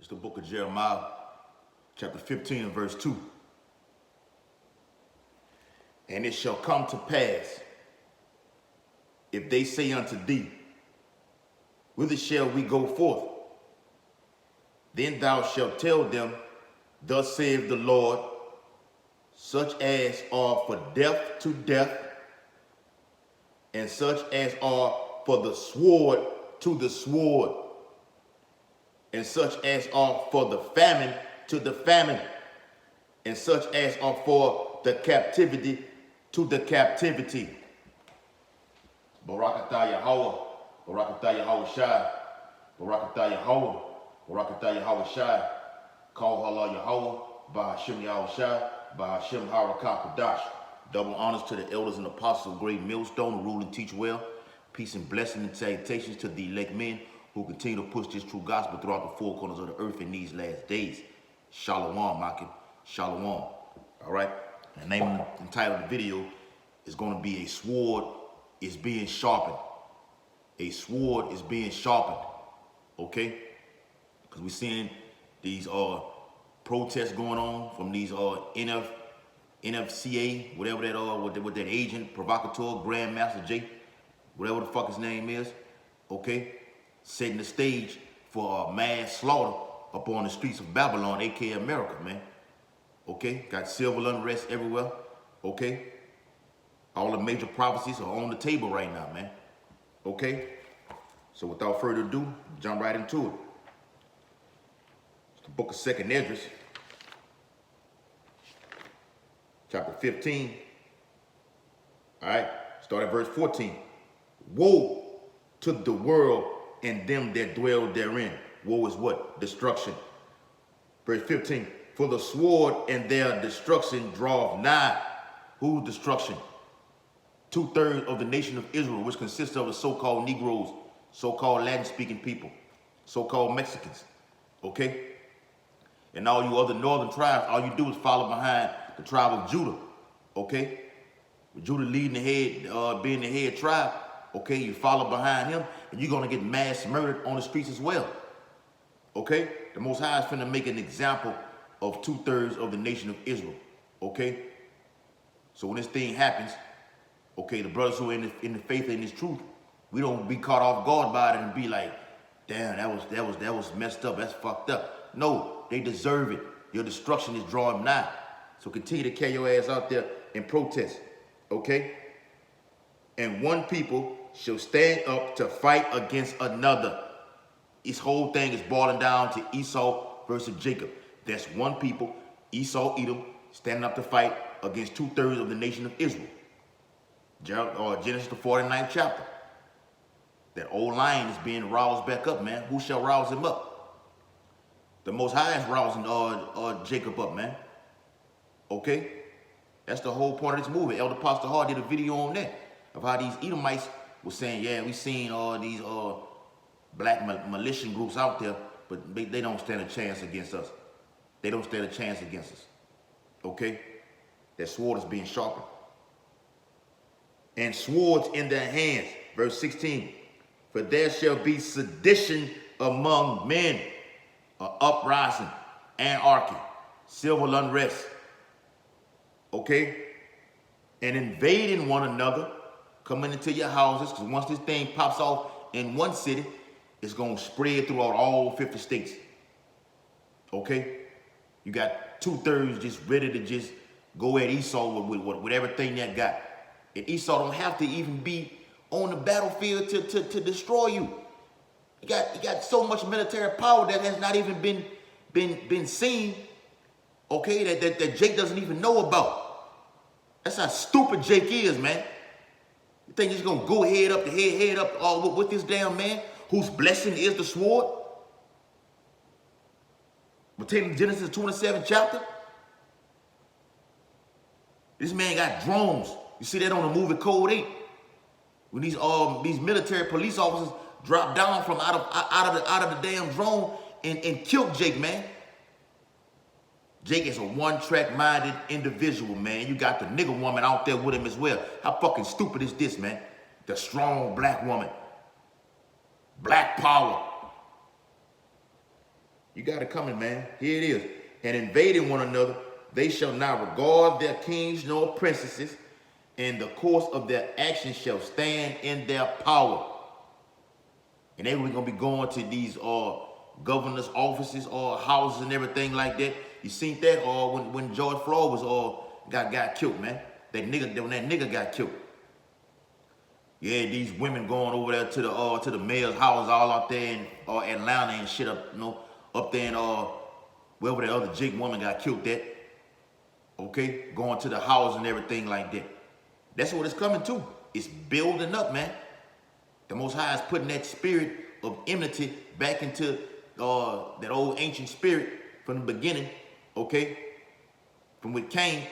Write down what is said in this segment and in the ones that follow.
It's the book of Jeremiah, chapter 15 and verse 2. And it shall come to pass, if they say unto thee, whither shall we go forth? Then thou shalt tell them, thus saith the Lord, such as are for death to death, and such as are for the sword to the sword, and such as are for the famine to the famine, and such as are for the captivity to the captivity. Barakatah Yahweh, Barakatah Yahweh Shai, Barakatah Yahweh, Barakatah Yahweh Shai, Call Allah Yahweh, Bahashim Yahweh Shai, Bahashim Harakah Kadash. Double honors to the elders and apostles of Great Millstone who rule and teach well. Peace and blessing and salutations to the elect men who continue to push this true gospel throughout the four corners of the earth in these last days. Shalom, Makin. Shalom. All right. The name and title of the video is going to be A Sword Is Being Sharpened. A sword is being sharpened. Okay? Because we're seeing these protests going on from these NFCA, whatever that with that agent, provocateur, Grandmaster J, whatever the fuck his name is, okay, setting the stage for a mass slaughter up on the streets of Babylon, aka America, man. Okay, got civil unrest everywhere. Okay, all the major prophecies are on the table right now, man. Okay, so without further ado, jump right into it. It's the book of 2nd Esdras, chapter 15. All right, start at verse 14. Woe to the world and them that dwell therein. Woe is what? Destruction. Verse 15. For the sword and their destruction draweth nigh. Whose destruction? 2/3 of the nation of Israel, which consists of the so-called Negroes, so-called Latin-speaking people, so-called Mexicans. Okay? And all you other northern tribes, all you do is follow behind the tribe of Judah. Okay? With Judah leading the head, being the head tribe, okay, you follow behind him, and you're going to get mass murdered on the streets as well. Okay? The Most High is finna make an example of 2/3 of the nation of Israel. Okay? So when this thing happens, okay, the brothers who are in the faith and in this truth, we don't be caught off guard by it and be like, damn, that was messed up, that's fucked up. No, they deserve it. Your destruction is drawing nigh. So continue to carry your ass out there and protest. Okay? And one people shall stand up to fight against another. This whole thing is boiling down to Esau versus Jacob. That's one people, Esau, Edom, standing up to fight against 2/3 of the nation of Israel. Genesis the 49th chapter. That old lion is being roused back up, man. Who shall rouse him up? The Most High is rousing Jacob up, man. Okay? That's the whole point of this movie. Elder Pastor Hart did a video on that, of how these Edomites were saying, yeah, we seen all these black militia groups out there, but they don't stand a chance against us. They don't stand a chance against us. Okay? That sword is being sharpened. And swords in their hands. Verse 16. For there shall be sedition among men, uprising, anarchy, civil unrest. Okay? And invading one another, coming into your houses, because once this thing pops off in one city, it's going to spread throughout all 50 states. Okay? You got 2/3 just ready to just go at Esau with everything they got. And Esau don't have to even be on the battlefield to destroy you. You got so much military power that has not even been seen, okay, that Jake doesn't even know about. That's how stupid Jake is, man. You think he's gonna go head up with this damn man whose blessing is the sword? But take Genesis 27th chapter. This man got drones. You see that on the movie Code 8. When these military police officers dropped down from out of the damn drone and killed Jake, man. Jake is a one-track minded individual, man. You got the nigger woman out there with him as well. How fucking stupid is this, man? The strong black woman. Black power. You got it coming, man. Here it is. And invading one another, they shall not regard their kings nor princesses, and the course of their actions shall stand in their power. And they were gonna be going to these governors' offices or houses and everything like that. You seen that when George Floyd was got killed, man. When that nigga got killed. Yeah, these women going over there to the mayor's house all out there in Atlanta and shit up, up there in wherever the other Jake woman got killed at. Okay, going to the house and everything like that. That's what it's coming to. It's building up, man. The Most High is putting that spirit of enmity back into that old ancient spirit from the beginning, okay? From with Cain,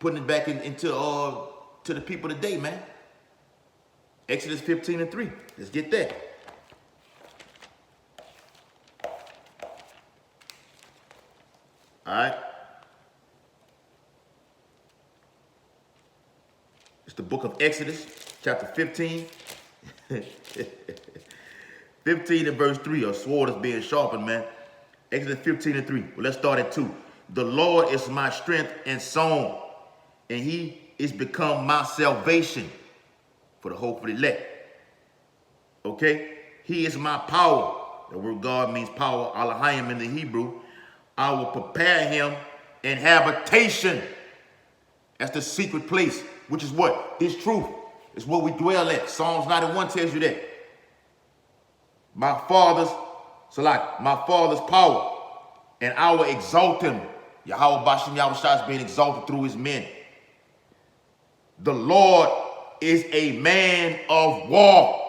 putting it back into to the people today, man. Exodus 15:3. Let's get that. All right. It's the book of Exodus, chapter 15. 15 and verse 3, a sword is being sharpened, man. Exodus 15:3. Well, let's start at 2. The Lord is my strength and song, and he is become my salvation for the hope of the elect. Okay? He is my power. The word God means power, Elohim in the Hebrew. I will prepare him an habitation. That's the secret place, which is what? This truth. It's where we dwell at. Psalms 91 tells you that. My father's power, and I will exalt him. Yahweh Bashim Yahushua is being exalted through his men. The Lord is a man of war.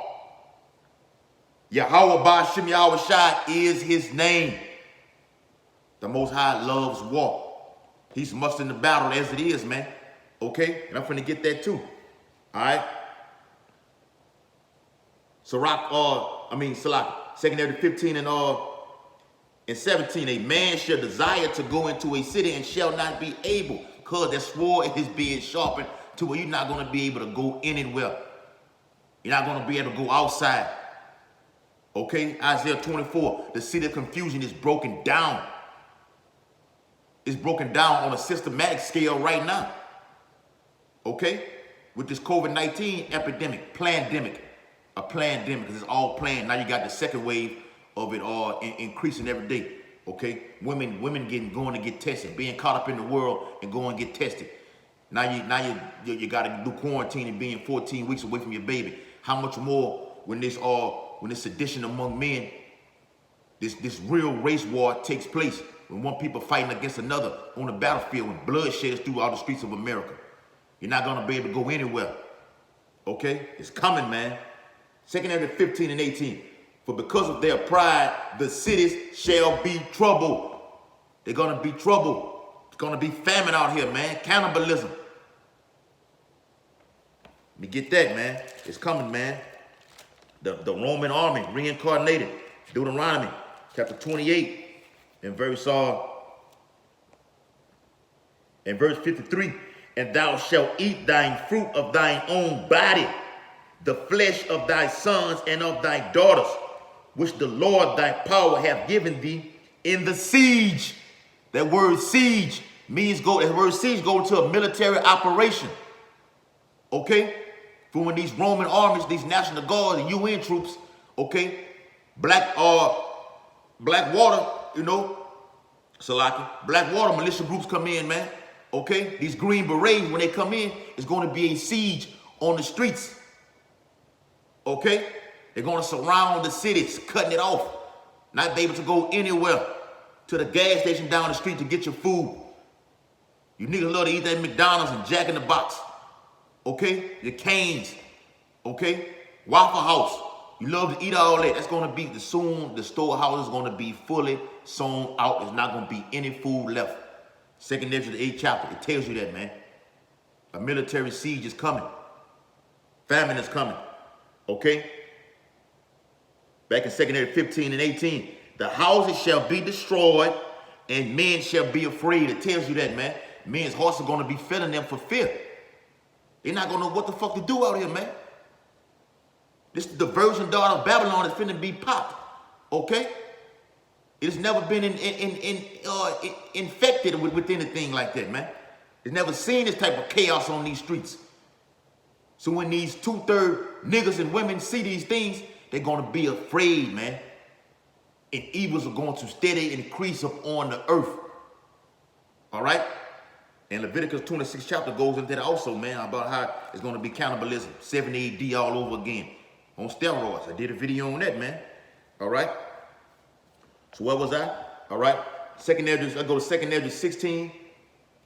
Yahweh Bashim Yahushua is his name. The Most High loves war. He's mustering the battle as it is, man. Okay? And I'm finna get that too. All right? Salak, secondary 15 and 17. A man shall desire to go into a city and shall not be able, because that sword is being sharpened to where you're not going to be able to go anywhere. You're not going to be able to go outside. Okay? Isaiah 24. The city of confusion is broken down. It's broken down on a systematic scale right now. Okay? With this COVID-19 epidemic, plandemic. A plandemic, because it's all planned. Now you got the second wave of it all increasing every day. Okay? Women going to get tested, being caught up in the world and going to get tested. Now you got to do quarantine and being 14 weeks away from your baby. How much more when this sedition among men, this real race war takes place, when one people fighting against another on the battlefield, when bloodshed is throughout the streets of America. You're not going to be able to go anywhere. Okay? It's coming, man. 2 Ezra 15 and 18. For because of their pride, the cities shall be troubled. They're going to be troubled. It's going to be famine out here, man. Cannibalism. Let me get that, man. It's coming, man. The Roman army reincarnated. Deuteronomy chapter 28 and verse 53. And thou shalt eat thine fruit of thine own body, the flesh of thy sons and of thy daughters, which the Lord thy power hath given thee in the siege. That word siege means that word siege go into a military operation. Okay? For when these Roman armies, these National Guard and UN troops, okay, black water, black water militia groups come in, man. Okay? These Green Berets, when they come in, it's going to be a siege on the streets. Okay? They're going to surround the cities, cutting it off. Not be able to go anywhere to the gas station down the street to get your food. You niggas love to eat that McDonald's and Jack in the Box. Okay? Your Canes. Okay? Waffle House. You love to eat all that. That's going to be, soon the storehouse is going to be fully sown out. There's not going to be any food left. 2 Ezra, the 8th chapter. It tells you that, man. A military siege is coming. Famine is coming. Okay? Back in 2 Ezra 15 and 18. The houses shall be destroyed and men shall be afraid. It tells you that, man. Men's hearts are going to be filling them for fear. They're not going to know what the fuck to do out here, man. This is the virgin daughter of Babylon is finna be popped. Okay? It's never been infected with anything like that, man. It's never seen this type of chaos on these streets. So when these 2/3 niggas and women see these things, they're going to be afraid, man. And evils are going to steady increase up on the earth. All right? And Leviticus 26 chapter goes into that also, man, about how it's going to be cannibalism, 70 AD all over again on steroids. I did a video on that, man. All right? So where was I? All right? I go to 2nd Ezra 16.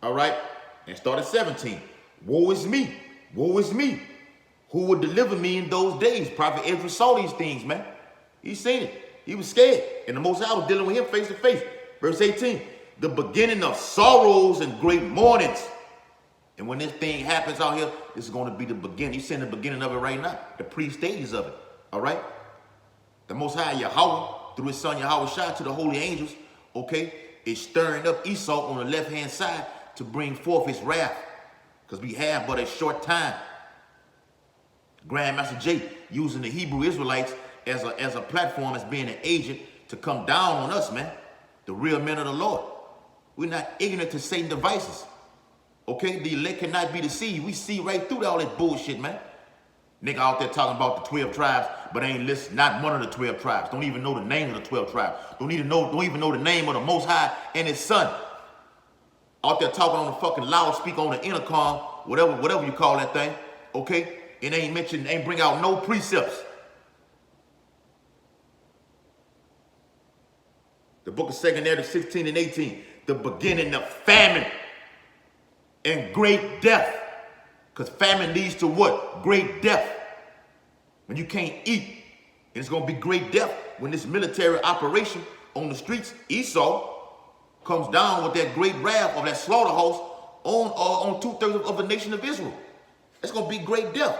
All right? And start at 17. Woe is me. Woe is me. Who will deliver me in those days? Prophet Ezra saw these things, man. He seen it. He was scared. And the Most High was dealing with him face to face. Verse 18. The beginning of sorrows and great mournings. And when this thing happens out here, this is going to be the beginning. He's saying the beginning of it right now. The pre-stages of it. All right? The Most High Yahweh, through his son Yahweh Shai to the holy angels, okay, is stirring up Esau on the left-hand side to bring forth his wrath. Because we have but a short time. Grandmaster Jay using the Hebrew Israelites as a platform, as being an agent to come down on us, man. The real men of the Lord. We're not ignorant to Satan's devices. Okay? The elect cannot be deceived. We see right through all that bullshit, man. Nigga out there talking about the 12 tribes, but ain't listen, not one of the 12 tribes. Don't even know the name of the 12 tribes. Don't even know the name of the Most High and his son. Out there talking on the fucking loudspeaker, on the intercom, whatever you call that thing. Okay? It ain't bring out no precepts. The book of 2nd Ezra 16 and 18. The beginning of famine and great death. Because famine leads to what? Great death. When you can't eat. And it's going to be great death when this military operation on the streets, Esau, comes down with that great wrath of that slaughterhouse on 2/3 of the nation of Israel. It's going to be great death.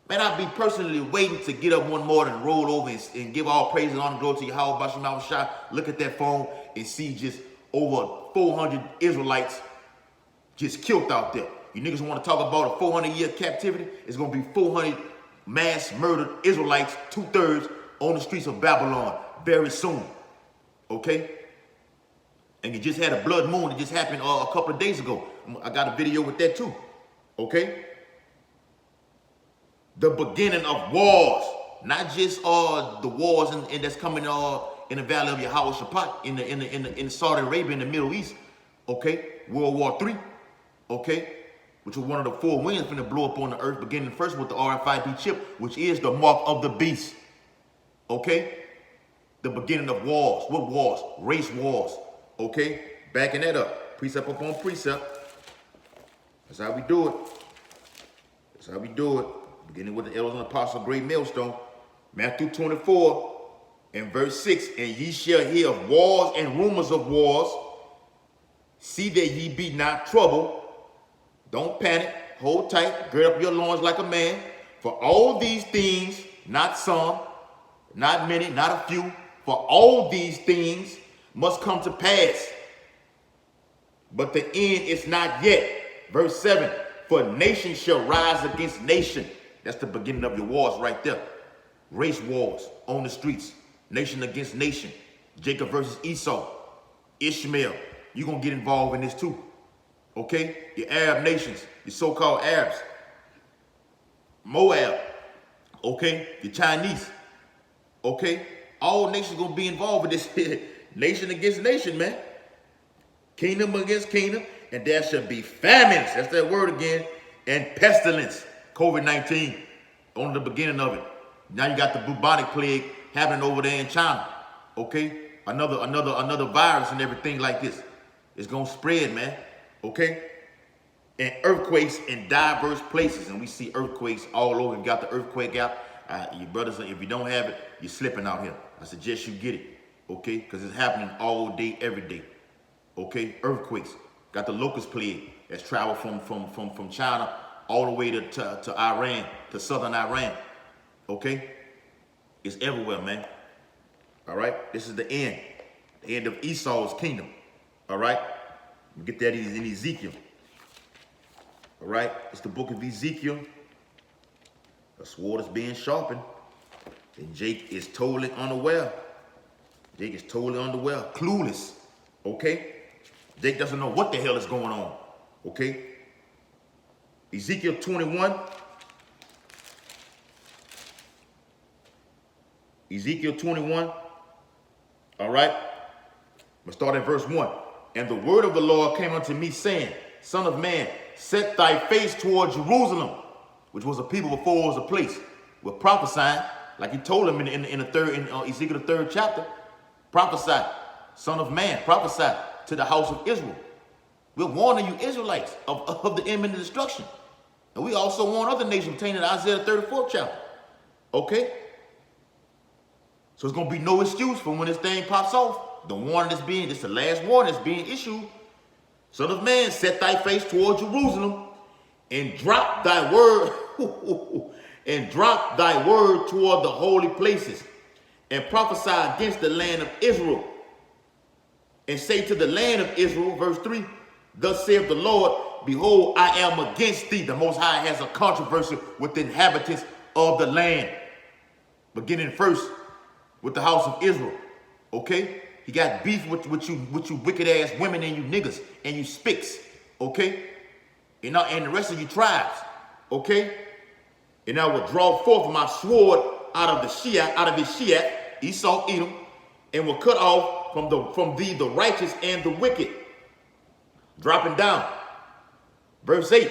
Man, I'd be personally waiting to get up one morning and roll over and give all praise and honor and glory to Yahweh Bashim Yahweh Shai, look at that phone and see just over 400 Israelites just killed out there. You niggas want to talk about a 400-year captivity? It's going to be 400 mass murdered Israelites, 2/3 on the streets of Babylon very soon. Okay? And you just had a blood moon that just happened a couple of days ago. I got a video with that too. Okay? The beginning of wars, not just the wars and that's coming in the valley of Yahweh Shaphat in Saudi Arabia in the Middle East, okay, World War III, okay, which was one of the 4 winds going to blow up on the earth, beginning first with the RFID chip, which is the mark of the beast, okay, the beginning of wars. What wars? Race wars, okay, backing that up, precept upon precept. That's how we do it. That's how we do it. Beginning with the elders and apostles, great millstone. Matthew 24 and verse 6. And ye shall hear of wars and rumors of wars. See that ye be not troubled. Don't panic. Hold tight. Gird up your loins like a man. For all these things, not some, not many, not a few. For all these things must come to pass. But the end is not yet. Verse 7. For nation shall rise against nation. That's the beginning of your wars right there. Race wars on the streets. Nation against nation. Jacob versus Esau. Ishmael. You're going to get involved in this too. Okay? Your Arab nations. Your so-called Arabs. Moab. Okay? Your Chinese. Okay? All nations going to be involved in this. Nation against nation, man. Kingdom against kingdom. And there shall be famines. That's that word again. And pestilence. COVID-19 on the beginning of it. Now you got the bubonic plague happening over there in China. Okay? Another virus and everything like this. It's going to spread, man. Okay? And earthquakes in diverse places. And we see earthquakes all over. You got the earthquake app. You brothers, if you don't have it, you're slipping out here. I suggest you get it. Okay? Because it's happening all day, every day. Okay? Earthquakes. Got the locust plague that's traveled from China all the way to Iran, to southern Iran. Okay? It's everywhere, man. All right? This is the end of Esau's kingdom. All right? You get that in Ezekiel. All right? It's the book of Ezekiel. The sword is being sharpened. And Jake is totally unaware. Jake is totally underwear, clueless. Okay? Jake doesn't know what the hell is going on. Okay? Ezekiel 21. Ezekiel 21. All right? We'll start at verse 1. And the word of the Lord came unto me, saying, Son of man, set thy face toward Jerusalem, which was a people before it was a place. We're prophesying, like he told him in Ezekiel the 3rd chapter. Prophesy, son of man, prophesy to the house of Israel. We're warning you Israelites of the imminent destruction. And we also warn other nations pertaining to Isaiah the 34th chapter. Okay? So it's going to be no excuse for when this thing pops off. The warning that's this is the last warning that's being issued. Son of man, set thy face toward Jerusalem and drop thy word and drop thy word toward the holy places and prophesy against the land of Israel and say to the land of Israel, verse 3, thus saith the Lord, behold, I am against thee. The Most High has a controversy with the inhabitants of the land. Beginning first with the house of Israel. Okay? He got beef with you wicked ass women and you niggas and you spicks. Okay? And the rest of you tribes. Okay? And I will draw forth my sword out of his Shiach, Esau, Edom, and will cut off from thee the righteous and the wicked. Dropping down. Verse 8.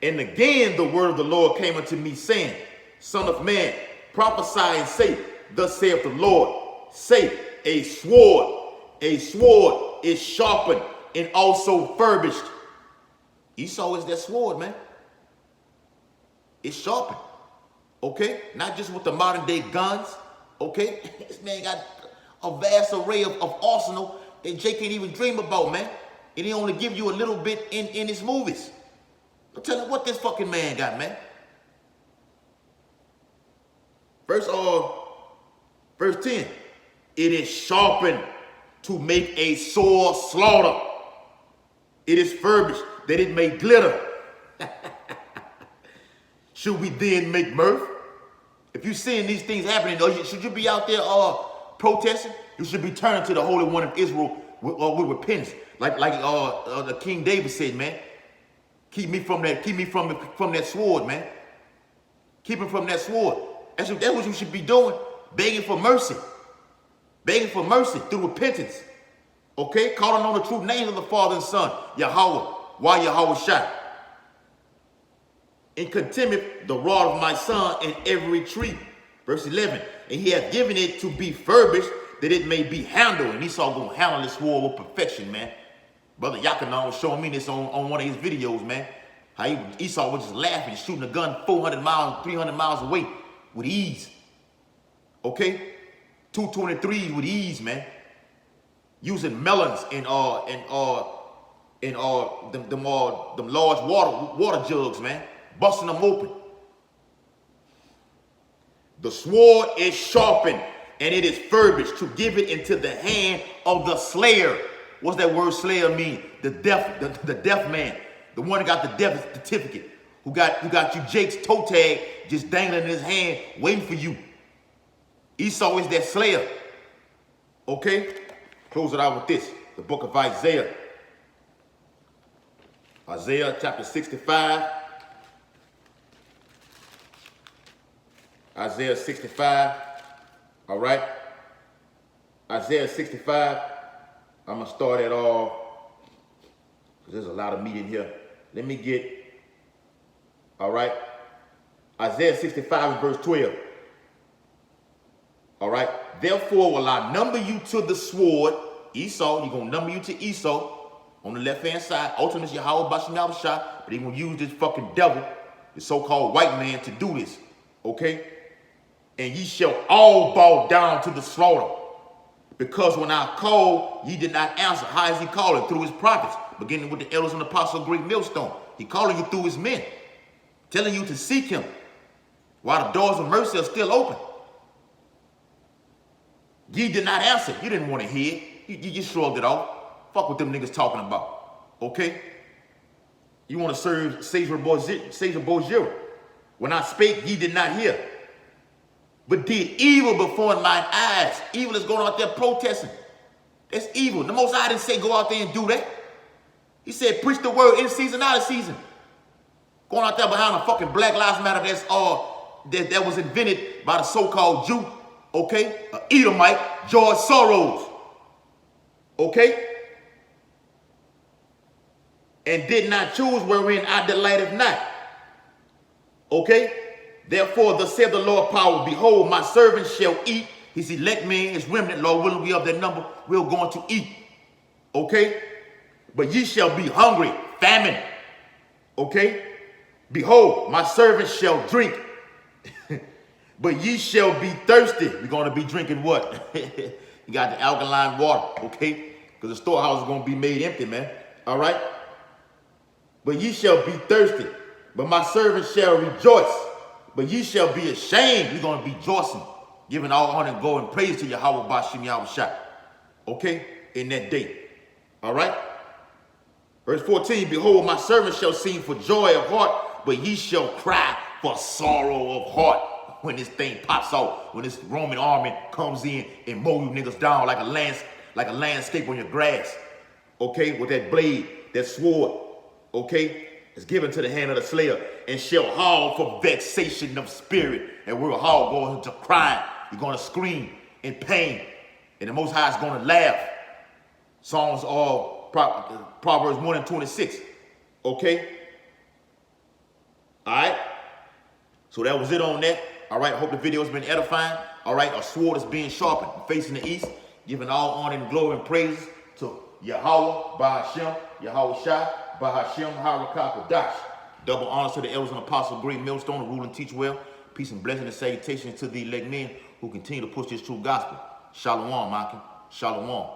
And again the word of the Lord came unto me, saying, Son of man, prophesy and say, thus saith the Lord, say, a sword is sharpened and also furbished. Esau is that sword, man. It's sharpened. Okay? Not just with the modern day guns. Okay? This man got a vast array of arsenal that Jay can't even dream about, man. And he only give you a little bit in his movies. I'm telling you what this fucking man got, man. Verse 10. It is sharpened to make a sore slaughter. It is furbished that it may glitter. Should we then make mirth? If you're seeing these things happening, should you be out there protesting? You should be turning to the Holy One of Israel with repentance. Like the King David said, man. Keep me from that sword, man. Keep him from that sword. That's what you should be doing. Begging for mercy. Begging for mercy through repentance. Okay? Calling on the true names of the Father and Son. Yahweh. Why Yahweh Shai? And contemneth the rod of my son in every tree. Verse 11. And he hath given it to be furbished, that it may be handled. And Esau gonna handle this sword with perfection, man. Brother Yakanan was showing me this on one of his videos, man. How Esau was just laughing, shooting a gun 400 miles, 300 miles away with ease. Okay? 223s with ease, man. Using melons and them large water jugs, man. Busting them open. The sword is sharpened and it is furbished to give it into the hand of the slayer. What's that word slayer mean? The deaf man. The one that got the death certificate. Who got you Jake's toe tag just dangling in his hand, waiting for you. Esau is that slayer. Okay? Close it out with this. The book of Isaiah. Isaiah chapter 65. Isaiah 65. All right? Isaiah 65. I'm going to start at all, because there's a lot of meat in here. Let me get, all right? Isaiah 65 and verse 12. All right? Therefore will I number you to the sword, Esau. You're going to number you to Esau on the left-hand side. Ultimately, Yahweh Bashim Yahushua, but they're going to use this fucking devil, the so-called white man, to do this. Okay? And ye shall all bow down to the slaughter. Because when I called, ye did not answer. How is he calling? Through his prophets. Beginning with the elders and apostles of great millstone. He calling you through his men. Telling you to seek him. While the doors of mercy are still open. Ye did not answer. You didn't want to hear it. You just shrugged it off. Fuck what them niggas talking about. Okay? You want to serve Caesar Borgia. When I spake, ye did not hear. but did evil before mine eyes. Evil is going out there protesting. That's evil. The Most High didn't say go out there and do that. He said preach the word in season, out of season. Going out there behind a fucking Black Lives Matter that was invented by the so-called Jew, okay? Edomite, George Soros, okay? And did not choose wherein I delighteth not, okay? Therefore, thus saith the Lord power, behold, my servants shall eat. His elect men, his remnant, Lord willing, we of their number, we're going to eat, okay? But ye shall be hungry, famine, okay? Behold, my servants shall drink, but ye shall be thirsty. We're going to be drinking what? You got the alkaline water, okay? Because the storehouse is going to be made empty, man. All right? But ye shall be thirsty, but my servants shall rejoice. But ye shall be ashamed. We're going to be rejoicing, giving all honor and glory and praise to Yahweh Bashim Yahweh Shai. Okay? In that day. All right? Verse 14, behold, my servant shall sing for joy of heart, but ye shall cry for sorrow of heart when this thing pops out, when this Roman army comes in and mow you niggas down like a landscape on your grass. Okay, with that blade, that sword, okay, is given to the hand of the slayer, and shall howl for vexation of spirit. And we'll howl, go into crying. You're going to scream in pain, and the Most High is going to laugh. Psalms are Proverbs 1 and 26. Okay? All right? So that was it on that. All right? I hope the video has been edifying. All right? A sword is being sharpened, facing the east, giving all honor and glory and praise to Yahweh, Bahashem, Yahweh Shai, Bahashem, Harakah, Kadash. Double honors to the elders and apostles, great millstone, rule and teach well. Peace and blessing and salutations to the elect men who continue to push this true gospel. Shalom, Makim. Shalom.